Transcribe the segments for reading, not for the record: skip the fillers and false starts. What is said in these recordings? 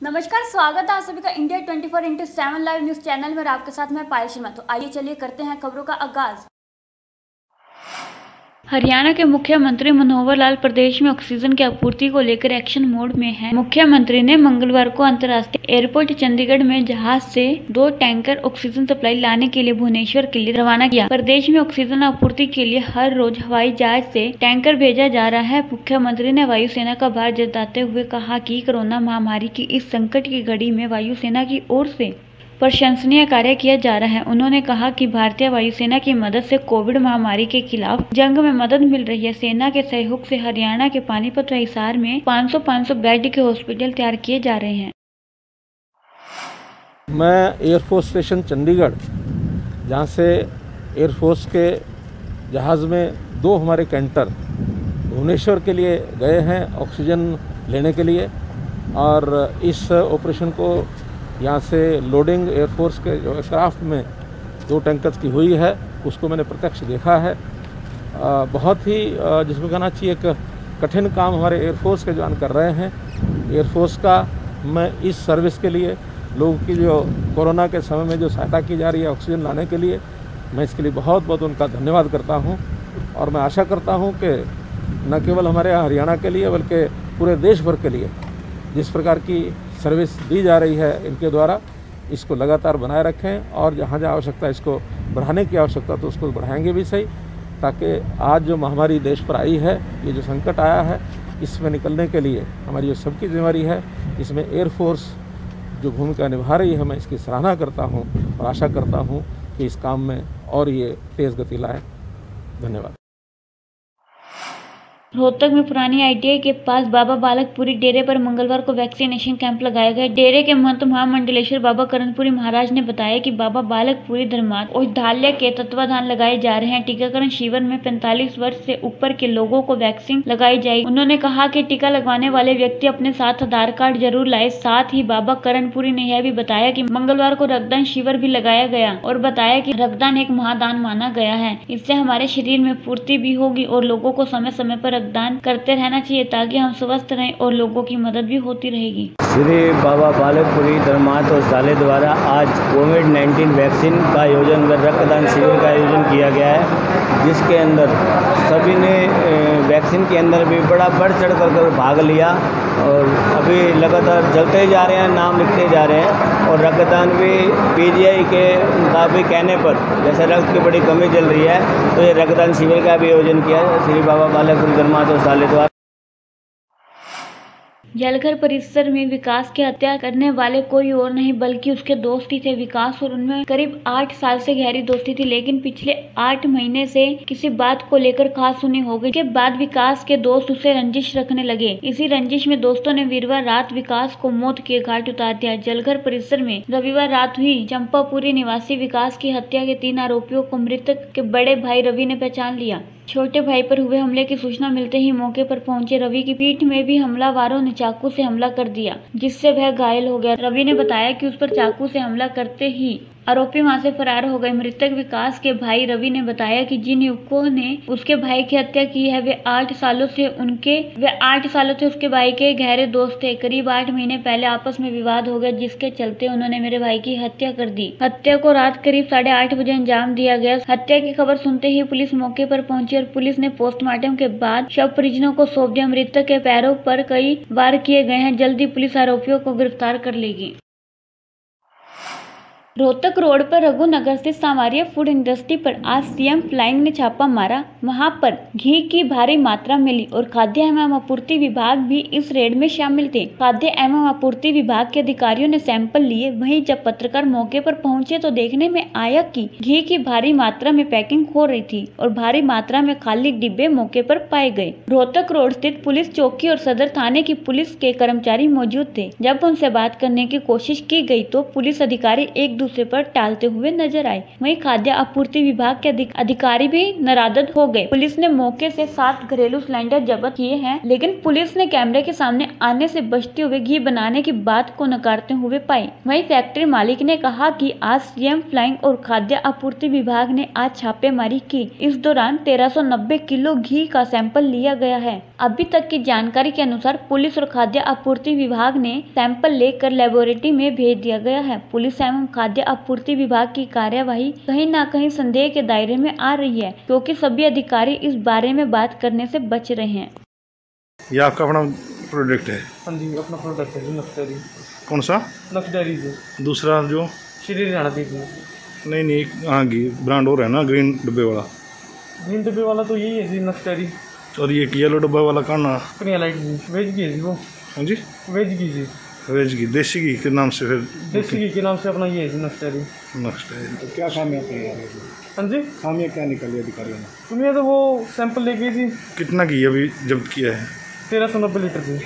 नमस्कार, स्वागत है आप सभी का इंडिया 24/7 लाइव न्यूज चैनल में। आपके साथ मैं पायल शर्मा। तो आइए चलिए करते हैं खबरों का आगाज। हरियाणा के मुख्यमंत्री मनोहर लाल प्रदेश में ऑक्सीजन की आपूर्ति को लेकर एक्शन मोड में हैं। मुख्यमंत्री ने मंगलवार को अंतर्राष्ट्रीय एयरपोर्ट चंडीगढ़ में जहाज से 2 टैंकर ऑक्सीजन सप्लाई लाने के लिए भुवनेश्वर के लिए रवाना किया। प्रदेश में ऑक्सीजन आपूर्ति के लिए हर रोज हवाई जहाज से टैंकर भेजा जा रहा है। मुख्यमंत्री ने वायुसेना का आभार जताते हुए कहा कि कोरोना महामारी की इस संकट की घड़ी में वायुसेना की ओर से प्रशंसनीय कार्य किया जा रहा है। उन्होंने कहा कि भारतीय वायुसेना की मदद से कोविड महामारी के खिलाफ जंग में मदद मिल रही है। सेना के सहयोग से हरियाणा के पानीपत और हिसार में 500 बेड के हॉस्पिटल तैयार किए जा रहे हैं। मैं एयरफोर्स स्टेशन चंडीगढ़, जहां से एयरफोर्स के जहाज़ में 2 हमारे कैंटर भुवनेश्वर के लिए गए हैं ऑक्सीजन लेने के लिए, और इस ऑपरेशन को यहाँ से लोडिंग एयरफोर्स के जो एयरक्राफ्ट में 2 टैंकर्स की हुई है, उसको मैंने प्रत्यक्ष देखा है। बहुत ही जिसको कहना चाहिए एक कठिन काम हमारे एयरफोर्स के जवान कर रहे हैं। एयरफोर्स का मैं इस सर्विस के लिए लोगों की जो कोरोना के समय में जो सहायता की जा रही है ऑक्सीजन लाने के लिए, मैं इसके लिए बहुत बहुत उनका धन्यवाद करता हूँ। और मैं आशा करता हूँ कि न केवल हमारे यहाँ हरियाणा के लिए बल्कि पूरे देश भर के लिए जिस प्रकार की सर्विस दी जा रही है इनके द्वारा, इसको लगातार बनाए रखें, और जहाँ जहाँ आवश्यकता इसको बढ़ाने की आवश्यकता तो उसको बढ़ाएंगे भी सही, ताकि आज जो महामारी देश पर आई है, ये जो संकट आया है, इसमें निकलने के लिए हमारी जो सबकी जिम्मेदारी है, इसमें एयरफोर्स जो भूमिका निभा रही है, मैं इसकी सराहना करता हूँ और आशा करता हूँ कि इस काम में और ये तेज़ गति लाएँ। धन्यवाद। रोहतक में पुरानी आईटीआई के पास बाबा बालकपुरी डेरे पर मंगलवार को वैक्सीनेशन कैंप लगाया गया। डेरे के महंत महामंडलेश्वर बाबा करणपुरी महाराज ने बताया कि बाबा बालकपुरी धर्मार्थ औषधालय के तत्वाधान लगाए जा रहे हैं टीकाकरण शिविर में 45 वर्ष से ऊपर के लोगों को वैक्सीन लगाई जाएगी। उन्होंने कहा कि टीका लगवाने वाले व्यक्ति अपने साथ आधार कार्ड जरूर लाए। साथ ही बाबा करणपुरी ने यह भी बताया कि मंगलवार को रक्तदान शिविर भी लगाया गया और बताया कि रक्तदान एक महादान माना गया है। इससे हमारे शरीर में पूर्ति भी होगी और लोगों को समय समय पर दान करते रहना चाहिए ताकि हम स्वस्थ रहें और लोगों की मदद भी होती रहेगी। श्री बाबा बालकपुरी धर्मार्थ औषधालय द्वारा आज कोविड-19 वैक्सीन का आयोजन व रक्तदान शिविर का आयोजन किया गया है, जिसके अंदर सभी ने वैक्सीन के अंदर भी बड़ा बढ़ चढ़ कर भाग लिया और अभी लगातार चलते जा रहे हैं, नाम लिखते जा रहे हैं। और रक्तदान भी पीजीआई के मुताबिक कहने पर जैसे रक्त की बड़ी कमी चल रही है, तो ये रक्तदान शिविर का भी आयोजन किया है श्री बाबा बालकपुरी धर्मार्थ औषधालय द्वारा। जलघर परिसर में विकास की हत्या करने वाले कोई और नहीं बल्कि उसके दोस्त ही थे। विकास और उनमें करीब 8 साल से गहरी दोस्ती थी, लेकिन पिछले 8 महीने से किसी बात को लेकर कहासुनी हो गई। के बाद विकास के दोस्त उसे रंजिश रखने लगे। इसी रंजिश में दोस्तों ने वीरवार रात विकास को मौत के घाट उतार दिया। जलघर परिसर में रविवार रात हुई चंपापुरी निवासी विकास की हत्या के 3 आरोपियों को मृतक के बड़े भाई रवि ने पहचान लिया। छोटे भाई पर हुए हमले की सूचना मिलते ही मौके पर पहुंचे रवि की पीठ में भी हमलावरों ने चाकू से हमला कर दिया, जिससे वह घायल हो गया। रवि ने बताया कि उस पर चाकू से हमला करते ही आरोपी वहां से फरार हो गए। मृतक विकास के भाई रवि ने बताया कि जिन युवकों ने उसके भाई की हत्या की है वे 8 सालों से उसके भाई के गहरे दोस्त थे। करीब 8 महीने पहले आपस में विवाद हो गया, जिसके चलते उन्होंने मेरे भाई की हत्या कर दी। हत्या को रात करीब 8:30 बजे अंजाम दिया गया। हत्या की खबर सुनते ही पुलिस मौके पर पहुंची और पुलिस ने पोस्टमार्टम के बाद शव परिजनों को सौंप दिया। मृतक के पैरों पर कई वार किए गए हैं। जल्दी पुलिस आरोपियों को गिरफ्तार कर लेगी। रोहतक रोड पर रघुनगर स्थित सामारिया फूड इंडस्ट्री पर आज सीएम फ्लाइंग ने छापा मारा। वहां पर घी की भारी मात्रा मिली और खाद्य एवं आपूर्ति विभाग भी इस रेड में शामिल थे। खाद्य एवं आपूर्ति विभाग के अधिकारियों ने सैंपल लिए। वहीं जब पत्रकार मौके पर पहुंचे तो देखने में आया कि घी की भारी मात्रा में पैकिंग हो रही थी और भारी मात्रा में खाली डिब्बे मौके पर पाए गए। रोहतक रोड स्थित पुलिस चौकी और सदर थाने की पुलिस के कर्मचारी मौजूद थे। जब उनसे बात करने की कोशिश की गई तो पुलिस अधिकारी एक दूसरे पर टालते हुए नजर आए। वहीं खाद्य आपूर्ति विभाग के अधिकारी भी नाराज हो गए। पुलिस ने मौके से 7 घरेलू सिलेंडर जब्त किए हैं, लेकिन पुलिस ने कैमरे के सामने आने से बचते हुए घी बनाने की बात को नकारते हुए पाई। वहीं फैक्ट्री मालिक ने कहा कि आज सीएम फ्लाइंग और खाद्य आपूर्ति विभाग ने आज छापेमारी की। इस दौरान 1390 किलो घी का सैंपल लिया गया है। अभी तक की जानकारी के अनुसार पुलिस और खाद्य आपूर्ति विभाग ने सैंपल लेकर लेबोरेटरी में भेज दिया गया है। पुलिस एवं खाद्य आपूर्ति विभाग की कार्यवाही कहीं न कहीं संदेह के दायरे में आ रही है, क्योंकि सभी अधिकारी इस बारे में बात करने से बच रहे हैं। ये आपका अपना प्रोडक्ट है? हाँ जी, अपना प्रोडक्ट है नक्श डेयरी। कौन सा? नक्श डेयरी से। दूसरा जो श्री राणा देवी। नहीं, हाँ की ब्रांड और है ना, ग्रीन डब्बे वाला। ग्रीन डब्बे वाला तो यही है जी, नक्श डेयरी। और ये येलो डब्बा वाला कौन ना? कन्या लाइट जी, वेज की है जी वो। हाँ जी, वेज की जी। वेज की, देसी घी के नाम से? फिर देसी घी के नाम से अपना ये है जी, नक्श डेयरी। नक्श डेयरी। तो क्या खामियाँ थी? हाँ जी, खामियाँ क्या निकाली अधिकारियों ने? सुनिए, तो वो सैंपल लेके जी। कितना घी अभी जब्त किया है? 1390 लीटर जी।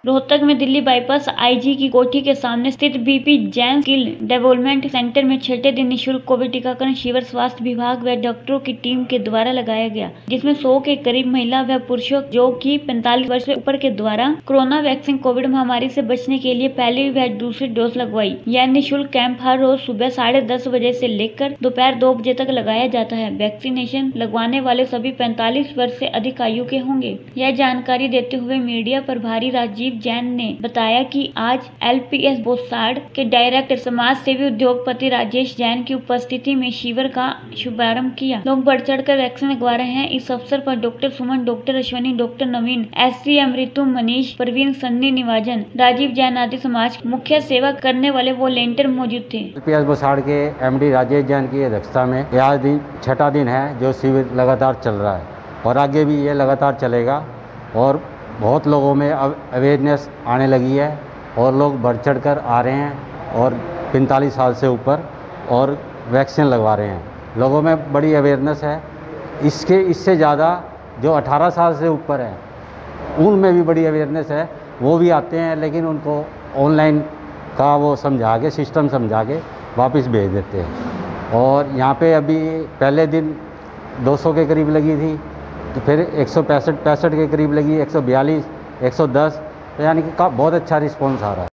रोहतक में दिल्ली बाईपास आईजी की कोठी के सामने स्थित BP Jain skill development centre में छठे दिन निःशुल्क कोविड टीकाकरण शिविर स्वास्थ्य विभाग व डॉक्टरों की टीम के द्वारा लगाया गया, जिसमें 100 के करीब महिला व पुरुषों जो कि 45 वर्ष से ऊपर के द्वारा कोरोना वैक्सीन कोविड महामारी से बचने के लिए पहली व दूसरी डोज लगवाई। यह निःशुल्क कैंप हर रोज सुबह 10:30 बजे से लेकर दोपहर 2 बजे तक लगाया जाता है। वैक्सीनेशन लगवाने वाले सभी 45 वर्ष से अधिक आयु के होंगे। यह जानकारी देते हुए मीडिया प्रभारी राजीव जैन ने बताया कि आज LPS बोसाड़ के डायरेक्टर समाज सेवी उद्योगपति राजेश जैन की उपस्थिति में शिविर का शुभारंभ किया। लोग बढ़ चढ़ कर वैक्सीन लगवा रहे हैं। इस अवसर पर डॉक्टर सुमन, डॉक्टर अश्विनी, डॉक्टर नवीन, SCM ऋतु, मनीष, प्रवीण, सन्नी, निवाजन, राजीव जैन आदि समाज मुख्य सेवा करने वाले वॉलेंटियर मौजूद थे। LPS बोसाड़ के MD राजेश जैन की अध्यक्षता में यह दिन छठा दिन है जो शिविर लगातार चल रहा है और आगे भी ये लगातार चलेगा और बहुत लोगों में अब अवेयरनेस आने लगी है और लोग बढ़ चढ़ कर आ रहे हैं और 45 साल से ऊपर और वैक्सीन लगवा रहे हैं। लोगों में बड़ी अवेयरनेस है। इससे ज़्यादा जो 18 साल से ऊपर है उनमें भी बड़ी अवेयरनेस है। वो भी आते हैं लेकिन उनको ऑनलाइन का वो समझा के सिस्टम समझा के वापस भेज देते हैं। और यहाँ पे अभी पहले दिन 200 के करीब लगी थी, तो फिर 165 के करीब लगी, 142, 110, तो यानी कि बहुत अच्छा रिस्पॉन्स आ रहा है।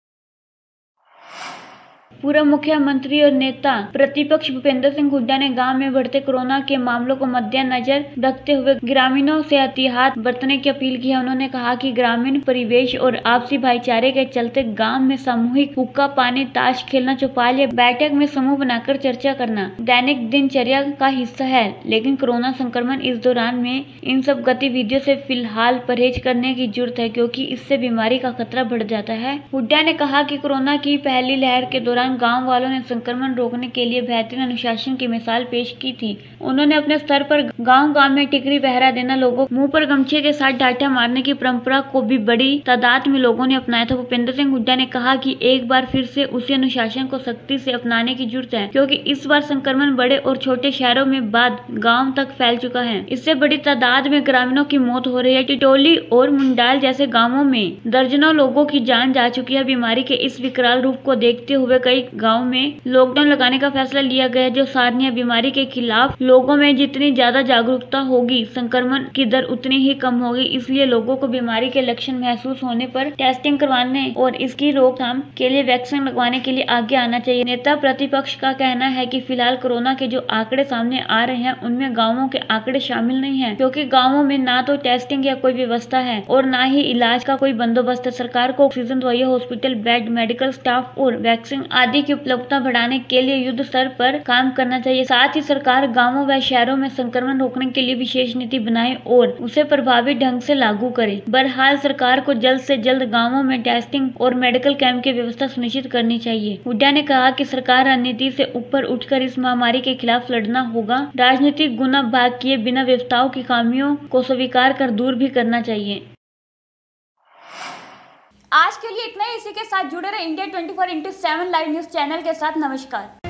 पूर्व मुख्यमंत्री और नेता प्रतिपक्ष भूपेंद्र सिंह हुड्डा ने गांव में बढ़ते कोरोना के मामलों को मद्देनजर रखते हुए ग्रामीणों से एहतियात बरतने की अपील की है। उन्होंने कहा कि ग्रामीण परिवेश और आपसी भाईचारे के चलते गांव में सामूहिक हुक्का पानी, ताश खेलना, चौपाल या बैठक में समूह बनाकर चर्चा करना दैनिक दिनचर्या का हिस्सा है, लेकिन कोरोना संक्रमण इस दौरान में इन सब गतिविधियों से फिलहाल परहेज करने की जरूरत है, क्योंकि इससे बीमारी का खतरा बढ़ जाता है। हुड्डा ने कहा कि कोरोना की पहली लहर के दौरान गांव वालों ने संक्रमण रोकने के लिए बेहतरीन अनुशासन की मिसाल पेश की थी। उन्होंने अपने स्तर पर गांव-गांव में टिकरी पहरा देना, लोगों मुंह पर गमछे के साथ डांटा मारने की परंपरा को भी बड़ी तादाद में लोगों ने अपनाया था। भूपेंद्र सिंह हुड्डा ने कहा कि एक बार फिर से उसी अनुशासन को सख्ती से अपनाने की जरूरत है, क्योंकि इस बार संक्रमण बड़े और छोटे शहरों में बाद गाँव तक फैल चुका है। इससे बड़ी तादाद में ग्रामीणों की मौत हो रही है। टिटोली और मुंडाल जैसे गाँवों में दर्जनों लोगों की जान जा चुकी है। बीमारी के इस विकराल रूप को देखते हुए कई गांव में लॉकडाउन लगाने का फैसला लिया गया है। जो सारनिया बीमारी के खिलाफ लोगों में जितनी ज्यादा जागरूकता होगी, संक्रमण की दर उतनी ही कम होगी। इसलिए लोगों को बीमारी के लक्षण महसूस होने पर टेस्टिंग करवाने और इसकी रोकथाम के लिए वैक्सीन लगवाने के लिए आगे आना चाहिए। नेता प्रतिपक्ष का कहना है कि फिलहाल कोरोना के जो आंकड़े सामने आ रहे हैं उनमें गाँवों के आंकड़े शामिल नहीं है, क्योंकि गाँवों में ना तो टेस्टिंग या कोई व्यवस्था है और न ही इलाज का कोई बंदोबस्त है। सरकार को ऑक्सीजन, दवाइयां, हॉस्पिटल बेड, मेडिकल स्टाफ और वैक्सीन आदि की उपलब्धता बढ़ाने के लिए युद्ध स्तर पर काम करना चाहिए। साथ ही सरकार गांवों व शहरों में संक्रमण रोकने के लिए विशेष नीति बनाए और उसे प्रभावी ढंग से लागू करे। बहरहाल सरकार को जल्द से जल्द गांवों में टेस्टिंग और मेडिकल कैंप की व्यवस्था सुनिश्चित करनी चाहिए। हुड्डा ने कहा कि सरकार रणनीति से ऊपर उठकर इस महामारी के खिलाफ लड़ना होगा। राजनीतिक गुना भाग किए बिना व्यवस्थाओं की खामियों को स्वीकार कर दूर भी करना चाहिए। आज के लिए इतना ही। इसी के साथ जुड़े रहे इंडिया 24/7 लाइव न्यूज चैनल के साथ। नमस्कार।